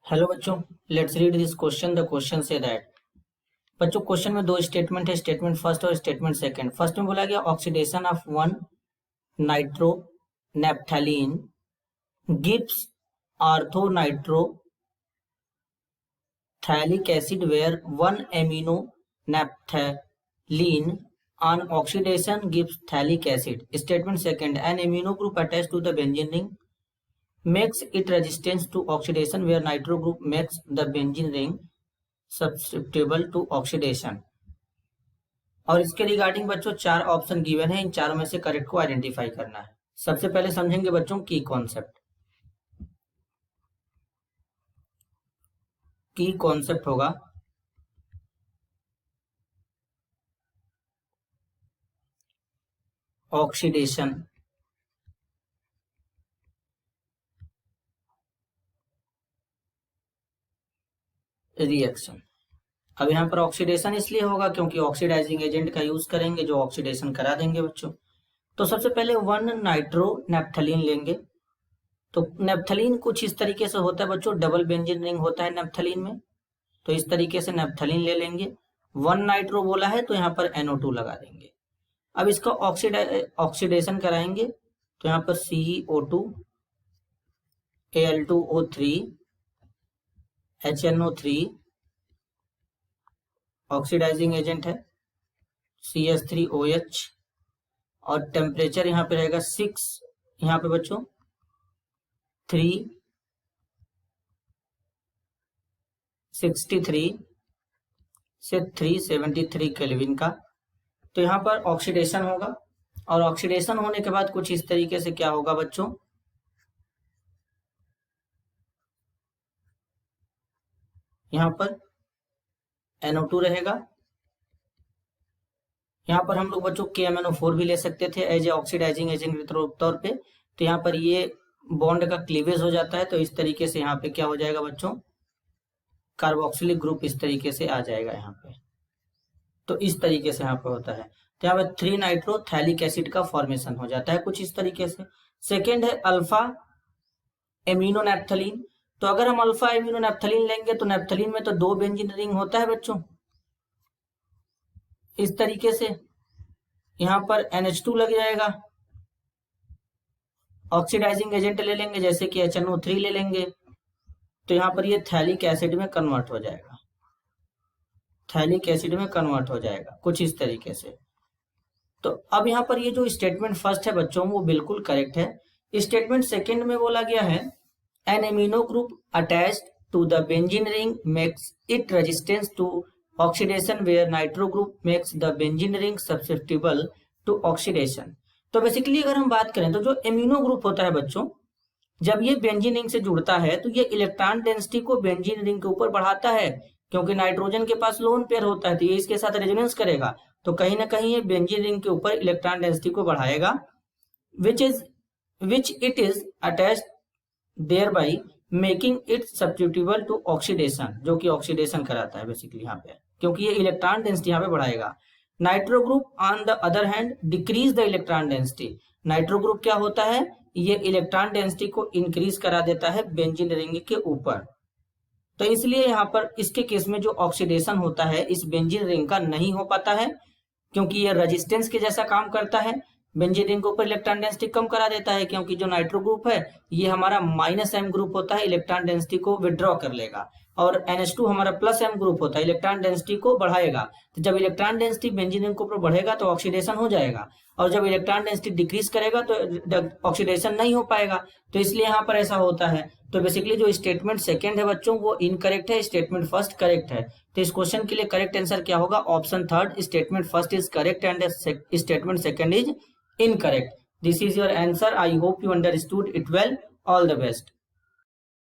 Hello बच्चों, let's read this question. The question says that बच्चों question में दो स्टेटमेंट है, स्टेटमेंट फर्स्ट और स्टेटमेंट सेकंड। फर्स्ट में बोला गया oxidation of one nitro naphthalene gives ortho nitro phthalic acid where one amino naphthalene on oxidation gives thalic acid. Statement second, an amino group attached to the benzene ring makes it resistant to oxidation where nitro group makes the benzene ring susceptible to oxidation. और इसके regarding बच्चों चार option given है, इन चारों में से correct को identify करना है। सबसे पहले समझेंगे बच्चों की कॉन्सेप्ट। की कॉन्सेप्ट होगा ऑक्सीडेशन रिएक्शन। अब यहाँ पर ऑक्सीडेशन इसलिए होगा क्योंकि ऑक्सीडाइजिंग एजेंट का यूज करेंगे जो ऑक्सीडेशन करा देंगे बच्चों। तो सबसे पहले वन नाइट्रो नेप्थलीन लेंगे। तो नेप्थलीन कुछ इस तरीके से होता है बच्चों, डबल बेंजीन रिंग होता है नेप्थलीन में। तो इस तरीके से नेप्थलीन ले लेंगे। वन नाइट्रो बोला है तो यहाँ पर NO2 लगा देंगे। अब इसका ऑक्सीडेशन कराएंगे तो यहाँ पर CeO2 Al2O3 HNO3 oxidising agent है CH3OH और टेम्परेचर यहाँ पे रहेगा 6, यहाँ पे बच्चों 363 से 373 केल्विन का। तो यहाँ पर ऑक्सीडेशन होगा और ऑक्सीडेशन होने के बाद कुछ इस तरीके से क्या होगा बच्चों, यहाँ पर NO2 रहेगा। यहाँ पर हम लोग बच्चों KMNO4 भी ले सकते थे एज ए ऑक्सीडाइजिंग एजेंट के तौर पे। तो यहाँ पर ये बॉन्ड का क्लीवेज हो जाता है। तो इस तरीके से यहाँ पे क्या हो जाएगा बच्चों, कार्बोक्सिलिक ग्रुप इस तरीके से आ जाएगा यहाँ पे। तो इस तरीके से यहाँ पे होता है। तो यहाँ पे 3 नाइट्रो थैलिक एसिड का फॉर्मेशन हो जाता है कुछ इस तरीके से। सेकेंड है अल्फा एमिनो नेप्थलीन। तो अगर हम अल्फा एमिनो नेप्थलीन लेंगे तो नेप्थलीन में तो 2 बेंजीन रिंग होता है बच्चों इस तरीके से। यहाँ पर NH2 लग जाएगा। ऑक्सीडाइजिंग एजेंट ले लेंगे जैसे कि HNO3 ले लेंगे। तो यहाँ पर ये थैलिक एसिड में कन्वर्ट हो जाएगा, थैलिक एसिड में कन्वर्ट हो जाएगा कुछ इस तरीके से। तो अब यहाँ पर ये जो स्टेटमेंट फर्स्ट है बच्चों वो बिल्कुल करेक्ट है। स्टेटमेंट सेकंड में बोला गया है an amino group attached to the benzene ring makes it resistance to oxidation where nitro group makes the benzene ring susceptible to oxidation. तो बेसिकली अगर हम बात करें तो जो एमिनो ग्रुप होता है बच्चों, जब ये बेंजीन रिंग से जुड़ता है तो ये इलेक्ट्रॉन डेंसिटी को बेंजीन रिंग के ऊपर बढ़ाता है क्योंकि नाइट्रोजन के पास लोन पेयर होता है तो ये इसके साथ रेजोनेंस करेगा। तो कहीं ना कहीं ये बेंजीन रिंग के ऊपर इलेक्ट्रॉन डेंसिटी को बढ़ाएगा which it is attached thereby making it susceptible to oxidation, जो कि ऑक्सीडेशन कराता है बेसिकली यहाँ पे क्योंकि ये इलेक्ट्रॉन डेंसिटी यहाँ पे बढ़ाएगा। Nitro group on the other hand decrease the electron density. Nitro group क्या होता है, ये इलेक्ट्रॉन डेंसिटी को इंक्रीज करा देता है बेंजीन रिंग के ऊपर। तो इसलिए यहाँ पर इसके केस में जो ऑक्सीडेशन होता है इस बेंजीन रिंग का नहीं हो पाता है क्योंकि ये रेजिस्टेंस के जैसा काम करता है। बेंजीन रिंग के ऊपर इलेक्ट्रॉन डेंसिटी कम करा देता है क्योंकि जो नाइट्रो ग्रुप है ये हमारा -M ग्रुप होता है, इलेक्ट्रॉन डेंसिटी को विड्रॉ कर लेगा। और NH2 हमारा +M ग्रुप होता है, इलेक्ट्रॉन डेंसिटी को बढ़ाएगा। तो जब इलेक्ट्रॉन डेंसिटी बेंजीन रिंग के ऊपर बढ़ेगा तो ऑक्सीडेशन हो जाएगा और जब इलेक्ट्रॉन डेंसिटी डिक्रीज करेगा तो ऑक्सीडेशन नहीं हो पाएगा। तो इसलिए यहाँ पर ऐसा होता है। तो बेसिकली जो स्टेटमेंट सेकंड है बच्चों वो इनकरेक्ट है, स्टेटमेंट फर्स्ट करेक्ट है। तो इस क्वेश्चन के लिए करेक्ट आंसर क्या होगा, option third, statement first is correct and statement second is incorrect. This is your answer. I hope you understood it well. All the best.